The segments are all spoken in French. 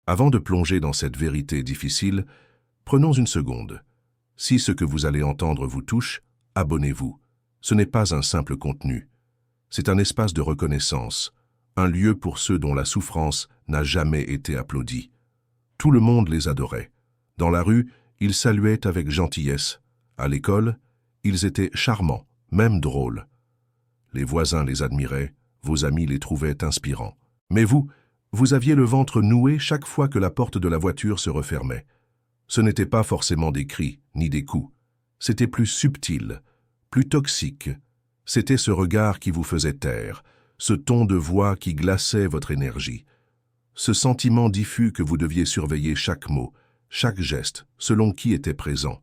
Avant de plonger dans cette vérité difficile, prenons une seconde. Si ce que vous allez entendre vous touche, abonnez-vous. Ce n'est pas un simple contenu. C'est un espace de reconnaissance, un lieu pour ceux dont la souffrance n'a jamais été applaudie. Tout le monde les adorait. Dans la rue, ils saluaient avec gentillesse. À l'école, ils étaient charmants, même drôles. Les voisins les admiraient, vos amis les trouvaient inspirants. Mais vous aviez le ventre noué chaque fois que la porte de la voiture se refermait. Ce n'était pas forcément des cris, ni des coups. C'était plus subtil, plus toxique. C'était ce regard qui vous faisait taire, ce ton de voix qui glaçait votre énergie. Ce sentiment diffus que vous deviez surveiller chaque mot, chaque geste, selon qui était présent.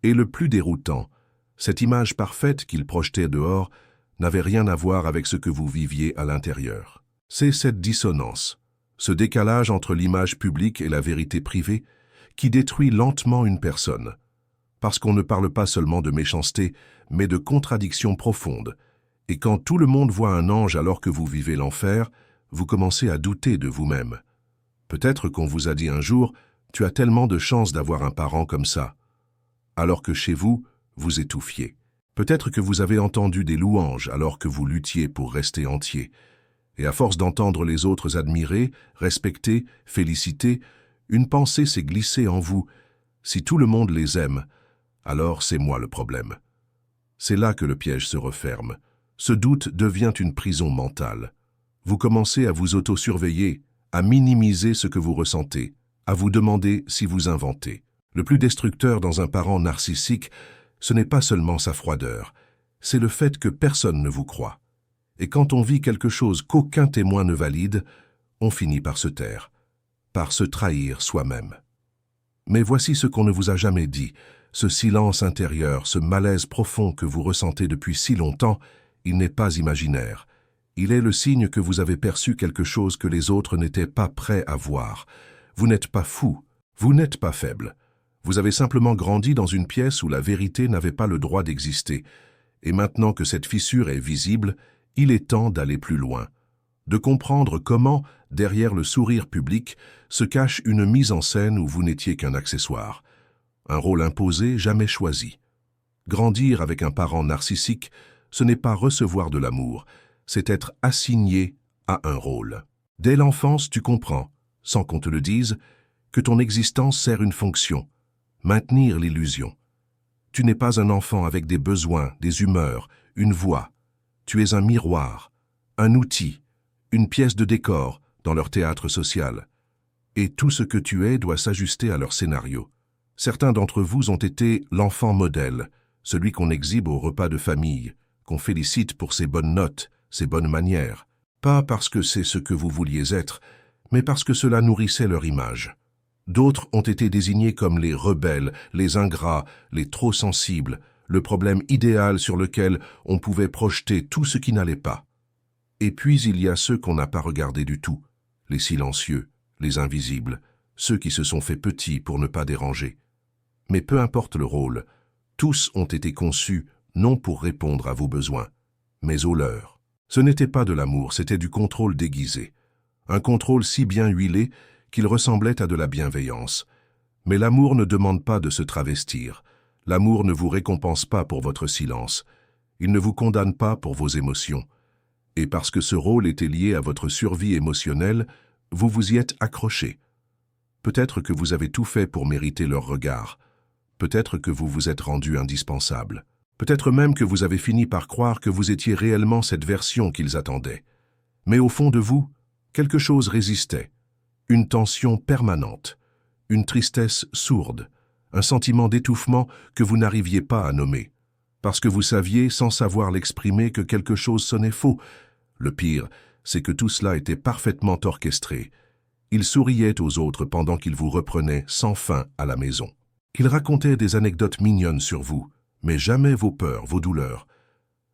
Et le plus déroutant, cette image parfaite qu'il projetait dehors n'avait rien à voir avec ce que vous viviez à l'intérieur. C'est cette dissonance, ce décalage entre l'image publique et la vérité privée qui détruit lentement une personne. Parce qu'on ne parle pas seulement de méchanceté, mais de contradiction profonde. Et quand tout le monde voit un ange alors que vous vivez l'enfer, vous commencez à douter de vous-même. Peut-être qu'on vous a dit un jour « Tu as tellement de chance d'avoir un parent comme ça », alors que chez vous, vous étouffiez. Peut-être que vous avez entendu des louanges alors que vous luttiez pour rester entier. Et à force d'entendre les autres admirer, respecter, féliciter, une pensée s'est glissée en vous. Si tout le monde les aime, alors c'est moi le problème. C'est là que le piège se referme. Ce doute devient une prison mentale. Vous commencez à vous auto-surveiller, à minimiser ce que vous ressentez, à vous demander si vous inventez. Le plus destructeur dans un parent narcissique, ce n'est pas seulement sa froideur, c'est le fait que personne ne vous croit. Et quand on vit quelque chose qu'aucun témoin ne valide, on finit par se taire, par se trahir soi-même. Mais voici ce qu'on ne vous a jamais dit. Ce silence intérieur, ce malaise profond que vous ressentez depuis si longtemps, il n'est pas imaginaire. Il est le signe que vous avez perçu quelque chose que les autres n'étaient pas prêts à voir. Vous n'êtes pas fou, vous n'êtes pas faible. Vous avez simplement grandi dans une pièce où la vérité n'avait pas le droit d'exister. Et maintenant que cette fissure est visible, il est temps d'aller plus loin, de comprendre comment, derrière le sourire public, se cache une mise en scène où vous n'étiez qu'un accessoire. Un rôle imposé, jamais choisi. Grandir avec un parent narcissique, ce n'est pas recevoir de l'amour, c'est être assigné à un rôle. Dès l'enfance, tu comprends, sans qu'on te le dise, que ton existence sert une fonction, maintenir l'illusion. Tu n'es pas un enfant avec des besoins, des humeurs, une voix. Tu es un miroir, un outil, une pièce de décor dans leur théâtre social. Et tout ce que tu es doit s'ajuster à leur scénario. Certains d'entre vous ont été l'enfant modèle, celui qu'on exhibe au repas de famille, qu'on félicite pour ses bonnes notes, ses bonnes manières. Pas parce que c'est ce que vous vouliez être, mais parce que cela nourrissait leur image. D'autres ont été désignés comme les rebelles, les ingrats, les trop sensibles, le problème idéal sur lequel on pouvait projeter tout ce qui n'allait pas. Et puis il y a ceux qu'on n'a pas regardés du tout, les silencieux, les invisibles, ceux qui se sont fait petits pour ne pas déranger. Mais peu importe le rôle, tous ont été conçus non pour répondre à vos besoins, mais aux leurs. Ce n'était pas de l'amour, c'était du contrôle déguisé. Un contrôle si bien huilé qu'il ressemblait à de la bienveillance. Mais l'amour ne demande pas de se travestir. L'amour ne vous récompense pas pour votre silence. Il ne vous condamne pas pour vos émotions. Et parce que ce rôle était lié à votre survie émotionnelle, vous vous y êtes accroché. Peut-être que vous avez tout fait pour mériter leur regard. Peut-être que vous vous êtes rendu indispensable. Peut-être même que vous avez fini par croire que vous étiez réellement cette version qu'ils attendaient. Mais au fond de vous, quelque chose résistait. Une tension permanente, une tristesse sourde, un sentiment d'étouffement que vous n'arriviez pas à nommer. Parce que vous saviez, sans savoir l'exprimer, que quelque chose sonnait faux. Le pire, c'est que tout cela était parfaitement orchestré. Il souriait aux autres pendant qu'il vous reprenait sans fin à la maison. Il racontait des anecdotes mignonnes sur vous, mais jamais vos peurs, vos douleurs.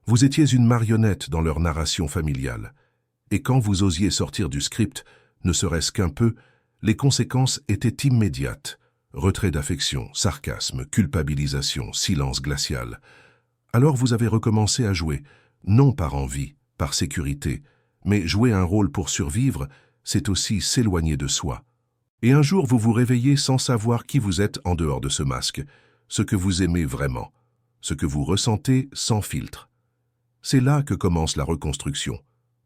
Vous étiez une marionnette dans leur narration familiale. Et quand vous osiez sortir du script, ne serait-ce qu'un peu, les conséquences étaient immédiates. Retrait d'affection, sarcasme, culpabilisation, silence glacial. Alors vous avez recommencé à jouer, non par envie, par sécurité, mais jouer un rôle pour survivre, c'est aussi s'éloigner de soi. Et un jour, vous vous réveillez sans savoir qui vous êtes en dehors de ce masque, ce que vous aimez vraiment, ce que vous ressentez sans filtre. C'est là que commence la reconstruction.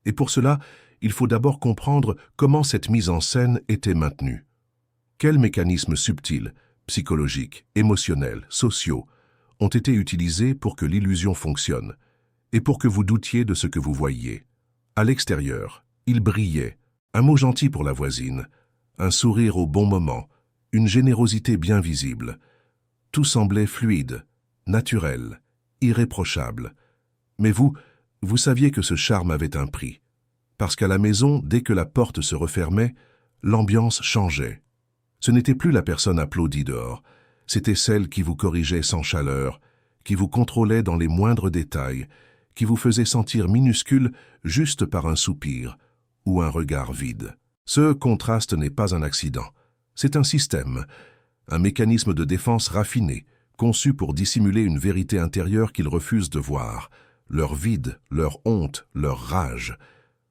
Et pour cela, il faut d'abord comprendre comment cette mise en scène était maintenue. Quels mécanismes subtils, psychologiques, émotionnels, sociaux, ont été utilisés pour que l'illusion fonctionne, et pour que vous doutiez de ce que vous voyiez. À l'extérieur, il brillait, un mot gentil pour la voisine, un sourire au bon moment, une générosité bien visible. Tout semblait fluide, naturel, irréprochable. Mais vous saviez que ce charme avait un prix. Parce qu'à la maison, dès que la porte se refermait, l'ambiance changeait. Ce n'était plus la personne applaudie dehors, c'était celle qui vous corrigeait sans chaleur, qui vous contrôlait dans les moindres détails, qui vous faisait sentir minuscule juste par un soupir ou un regard vide. Ce contraste n'est pas un accident, c'est un système, un mécanisme de défense raffiné, conçu pour dissimuler une vérité intérieure qu'ils refusent de voir, leur vide, leur honte, leur rage.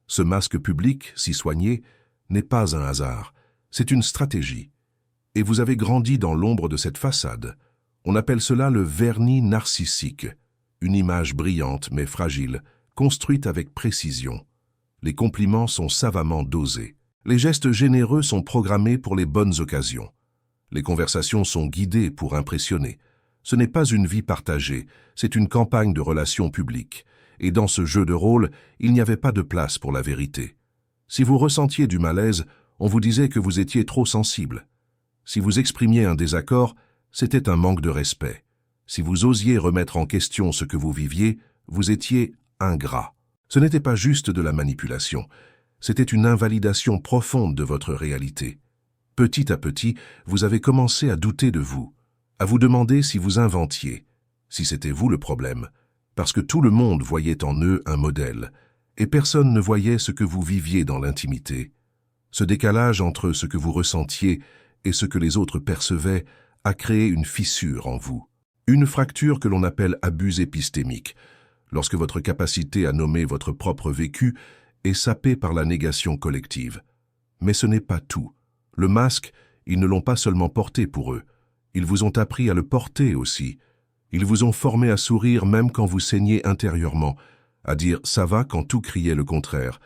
Ce masque public, si soigné, n'est pas un hasard, c'est une stratégie. Et vous avez grandi dans l'ombre de cette façade. On appelle cela le vernis narcissique, une image brillante mais fragile, construite avec précision. Les compliments sont savamment dosés. Les gestes généreux sont programmés pour les bonnes occasions. Les conversations sont guidées pour impressionner. Ce n'est pas une vie partagée, c'est une campagne de relations publiques. Et dans ce jeu de rôle, il n'y avait pas de place pour la vérité. Si vous ressentiez du malaise, on vous disait que vous étiez trop sensible. Si vous exprimiez un désaccord, c'était un manque de respect. Si vous osiez remettre en question ce que vous viviez, vous étiez ingrat. Ce n'était pas juste de la manipulation, c'était une invalidation profonde de votre réalité. Petit à petit, vous avez commencé à douter de vous, à vous demander si vous inventiez, si c'était vous le problème, parce que tout le monde voyait en eux un modèle, et personne ne voyait ce que vous viviez dans l'intimité. Ce décalage entre ce que vous ressentiez et ce que les autres percevaient a créé une fissure en vous. Une fracture que l'on appelle abus épistémique, lorsque votre capacité à nommer votre propre vécu est sapée par la négation collective. Mais ce n'est pas tout. Le masque, ils ne l'ont pas seulement porté pour eux, ils vous ont appris à le porter aussi. Ils vous ont formé à sourire même quand vous saignez intérieurement, à dire « ça va » quand tout criait le contraire,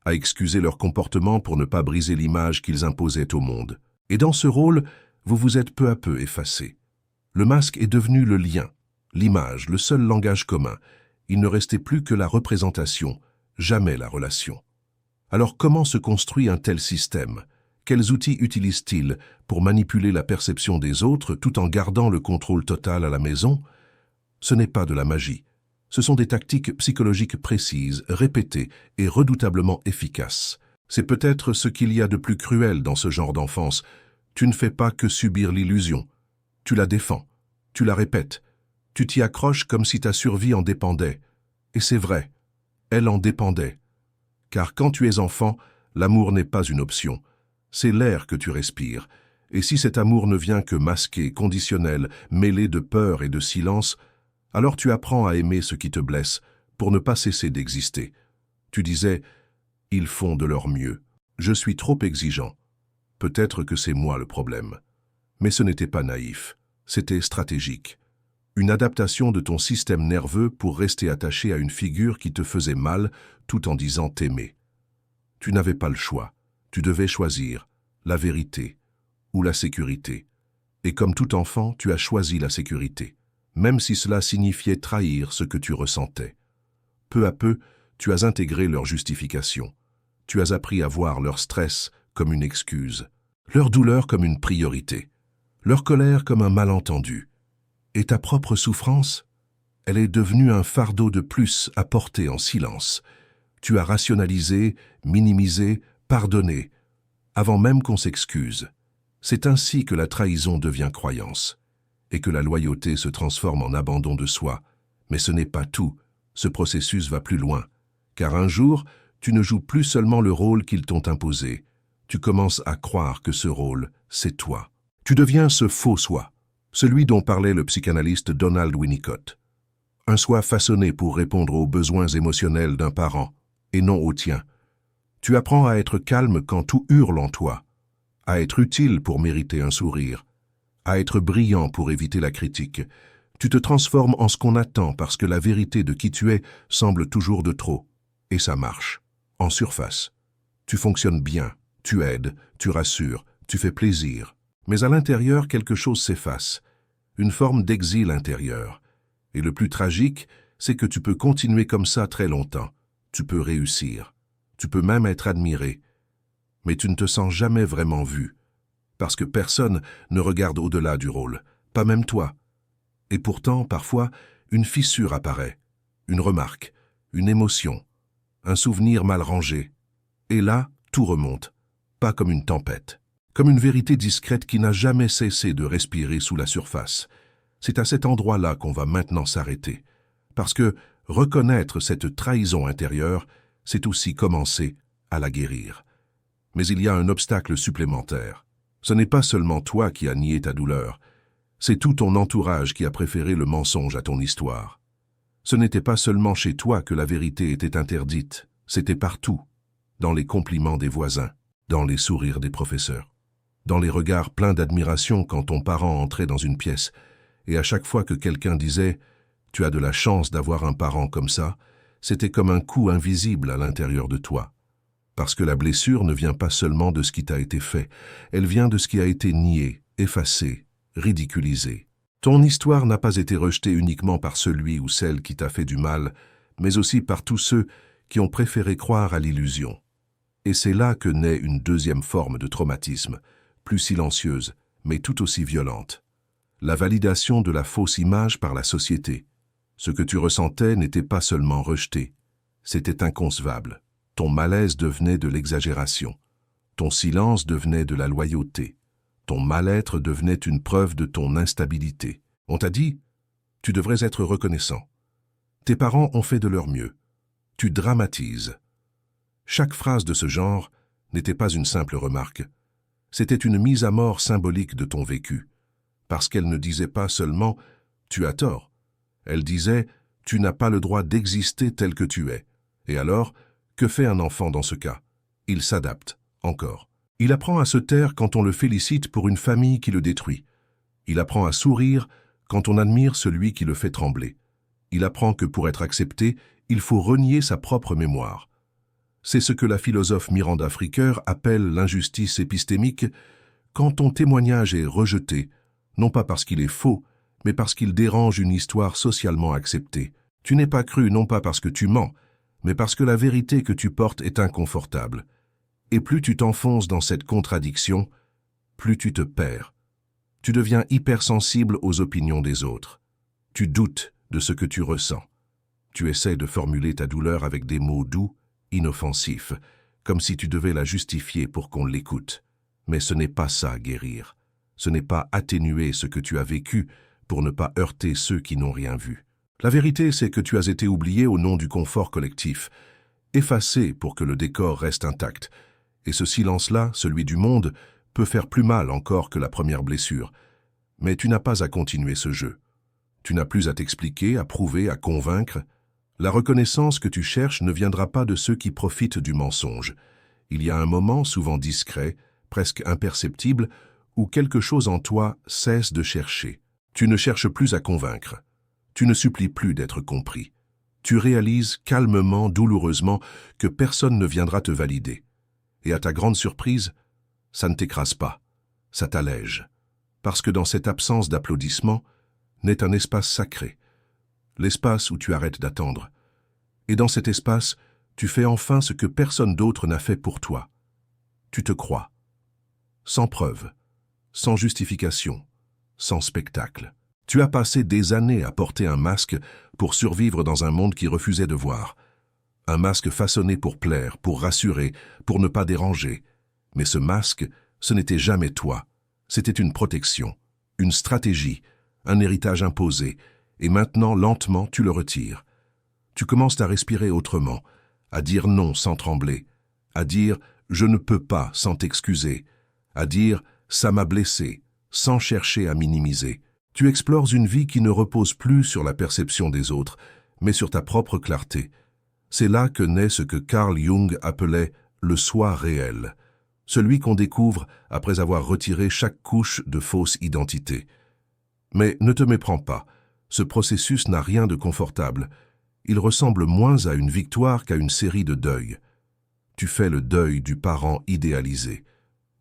à excuser leur comportement pour ne pas briser l'image qu'ils imposaient au monde. Et dans ce rôle, vous vous êtes peu à peu effacé. Le masque est devenu le lien, l'image, le seul langage commun. Il ne restait plus que la représentation, jamais la relation. Alors comment se construit un tel système? Quels outils utilise-t-il pour manipuler la perception des autres tout en gardant le contrôle total à la maison? Ce n'est pas de la magie. Ce sont des tactiques psychologiques précises, répétées et redoutablement efficaces. C'est peut-être ce qu'il y a de plus cruel dans ce genre d'enfance. Tu ne fais pas que subir l'illusion. Tu la défends, tu la répètes, tu t'y accroches comme si ta survie en dépendait. Et c'est vrai, elle en dépendait. Car quand tu es enfant, l'amour n'est pas une option. C'est l'air que tu respires. Et si cet amour ne vient que masqué, conditionnel, mêlé de peur et de silence, alors tu apprends à aimer ce qui te blesse pour ne pas cesser d'exister. Tu disais « ils font de leur mieux, je suis trop exigeant. Peut-être que c'est moi le problème. » Mais ce n'était pas naïf, c'était stratégique. Une adaptation de ton système nerveux pour rester attaché à une figure qui te faisait mal tout en disant t'aimer. Tu n'avais pas le choix, tu devais choisir la vérité ou la sécurité. Et comme tout enfant, tu as choisi la sécurité, même si cela signifiait trahir ce que tu ressentais. Peu à peu, tu as intégré leur justification. Tu as appris à voir leur stress comme une excuse, leur douleur comme une priorité, leur colère comme un malentendu. Et ta propre souffrance, elle est devenue un fardeau de plus à porter en silence. Tu as rationalisé, minimisé, pardonné, avant même qu'on s'excuse. C'est ainsi que la trahison devient croyance, et que la loyauté se transforme en abandon de soi. Mais ce n'est pas tout, ce processus va plus loin, car un jour, tu ne joues plus seulement le rôle qu'ils t'ont imposé, tu commences à croire que ce rôle, c'est toi. Tu deviens ce faux soi, celui dont parlait le psychanalyste Donald Winnicott. Un soi façonné pour répondre aux besoins émotionnels d'un parent, et non aux tiens. Tu apprends à être calme quand tout hurle en toi, à être utile pour mériter un sourire, à être brillant pour éviter la critique. Tu te transformes en ce qu'on attend parce que la vérité de qui tu es semble toujours de trop. Et ça marche. En surface. Tu fonctionnes bien, tu aides, tu rassures, tu fais plaisir. Mais à l'intérieur, quelque chose s'efface. Une forme d'exil intérieur. Et le plus tragique, c'est que tu peux continuer comme ça très longtemps. Tu peux réussir. Tu peux même être admiré. Mais tu ne te sens jamais vraiment vu. Parce que personne ne regarde au-delà du rôle. Pas même toi. Et pourtant, parfois, une fissure apparaît. Une remarque. Une émotion. Un souvenir mal rangé. Et là, tout remonte. Pas comme une tempête. Comme une vérité discrète qui n'a jamais cessé de respirer sous la surface. C'est à cet endroit-là qu'on va maintenant s'arrêter. Parce que reconnaître cette trahison intérieure, c'est aussi commencer à la guérir. Mais il y a un obstacle supplémentaire. Ce n'est pas seulement toi qui as nié ta douleur, c'est tout ton entourage qui a préféré le mensonge à ton histoire. Ce n'était pas seulement chez toi que la vérité était interdite, c'était partout, dans les compliments des voisins, dans les sourires des professeurs, dans les regards pleins d'admiration quand ton parent entrait dans une pièce, et à chaque fois que quelqu'un disait « Tu as de la chance d'avoir un parent comme ça », c'était comme un coup invisible à l'intérieur de toi. Parce que la blessure ne vient pas seulement de ce qui t'a été fait, elle vient de ce qui a été nié, effacé, ridiculisé. Ton histoire n'a pas été rejetée uniquement par celui ou celle qui t'a fait du mal, mais aussi par tous ceux qui ont préféré croire à l'illusion. Et c'est là que naît une deuxième forme de traumatisme, plus silencieuse, mais tout aussi violente. La validation de la fausse image par la société. Ce que tu ressentais n'était pas seulement rejeté, c'était inconcevable. Ton malaise devenait de l'exagération. Ton silence devenait de la loyauté. Ton mal-être devenait une preuve de ton instabilité. On t'a dit, tu devrais être reconnaissant. Tes parents ont fait de leur mieux. Tu dramatises. Chaque phrase de ce genre n'était pas une simple remarque. C'était une mise à mort symbolique de ton vécu. Parce qu'elle ne disait pas seulement « tu as tort ». Elle disait « tu n'as pas le droit d'exister tel que tu es ». Et alors, que fait un enfant dans ce cas? Il s'adapte, encore. Il apprend à se taire quand on le félicite pour une famille qui le détruit. Il apprend à sourire quand on admire celui qui le fait trembler. Il apprend que pour être accepté, il faut renier sa propre mémoire. C'est ce que la philosophe Miranda Fricker appelle l'injustice épistémique, quand ton témoignage est rejeté, non pas parce qu'il est faux, mais parce qu'il dérange une histoire socialement acceptée. Tu n'es pas cru non pas parce que tu mens, mais parce que la vérité que tu portes est inconfortable. Et plus tu t'enfonces dans cette contradiction, plus tu te perds. Tu deviens hypersensible aux opinions des autres. Tu doutes de ce que tu ressens. Tu essaies de formuler ta douleur avec des mots doux, inoffensifs, comme si tu devais la justifier pour qu'on l'écoute. Mais ce n'est pas ça, guérir. Ce n'est pas atténuer ce que tu as vécu pour ne pas heurter ceux qui n'ont rien vu. La vérité, c'est que tu as été oublié au nom du confort collectif, effacé pour que le décor reste intact. Et ce silence-là, celui du monde, peut faire plus mal encore que la première blessure. Mais tu n'as pas à continuer ce jeu. Tu n'as plus à t'expliquer, à prouver, à convaincre. La reconnaissance que tu cherches ne viendra pas de ceux qui profitent du mensonge. Il y a un moment, souvent discret, presque imperceptible, où quelque chose en toi cesse de chercher. Tu ne cherches plus à convaincre. Tu ne supplies plus d'être compris. Tu réalises calmement, douloureusement, que personne ne viendra te valider. Et à ta grande surprise, ça ne t'écrase pas, ça t'allège. Parce que dans cette absence d'applaudissements, naît un espace sacré. L'espace où tu arrêtes d'attendre. Et dans cet espace, tu fais enfin ce que personne d'autre n'a fait pour toi. Tu te crois. Sans preuve, sans justification, sans spectacle. Tu as passé des années à porter un masque pour survivre dans un monde qui refusait de voir. Un masque façonné pour plaire, pour rassurer, pour ne pas déranger. Mais ce masque, ce n'était jamais toi. C'était une protection, une stratégie, un héritage imposé. Et maintenant, lentement, tu le retires. Tu commences à respirer autrement, à dire non sans trembler, à dire « je ne peux pas » sans t'excuser, à dire « ça m'a blessé » sans chercher à minimiser. Tu explores une vie qui ne repose plus sur la perception des autres, mais sur ta propre clarté. C'est là que naît ce que Carl Jung appelait le soi réel, celui qu'on découvre après avoir retiré chaque couche de fausse identité. Mais ne te méprends pas, ce processus n'a rien de confortable. Il ressemble moins à une victoire qu'à une série de deuils. Tu fais le deuil du parent idéalisé,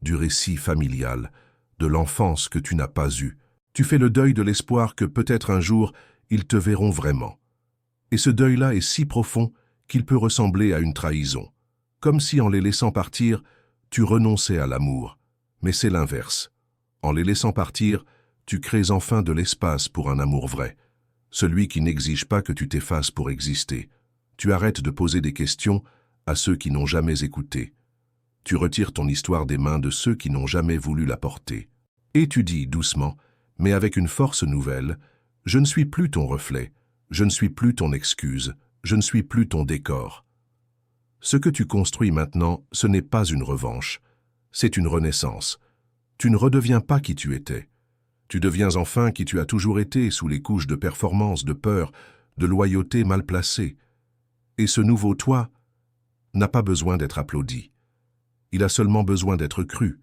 du récit familial, de l'enfance que tu n'as pas eue. Tu fais le deuil de l'espoir que peut-être un jour, ils te verront vraiment. Et ce deuil-là est si profond qu'il peut ressembler à une trahison. Comme si en les laissant partir, tu renonçais à l'amour. Mais c'est l'inverse. En les laissant partir, tu crées enfin de l'espace pour un amour vrai. Celui qui n'exige pas que tu t'effaces pour exister. Tu arrêtes de poser des questions à ceux qui n'ont jamais écouté. Tu retires ton histoire des mains de ceux qui n'ont jamais voulu la porter. Et tu dis doucement, mais avec une force nouvelle, « Je ne suis plus ton reflet, je ne suis plus ton excuse, je ne suis plus ton décor. » Ce que tu construis maintenant, ce n'est pas une revanche, c'est une renaissance. Tu ne redeviens pas qui tu étais. Tu deviens enfin qui tu as toujours été sous les couches de performance, de peur, de loyauté mal placée. Et ce nouveau toi n'a pas besoin d'être applaudi. Il a seulement besoin d'être cru,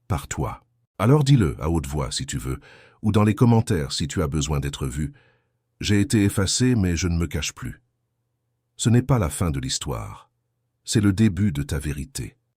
par toi. Alors dis-le à haute voix si tu veux, ou dans les commentaires si tu as besoin d'être vu. J'ai été effacé, mais je ne me cache plus. Ce n'est pas la fin de l'histoire, c'est le début de ta vérité.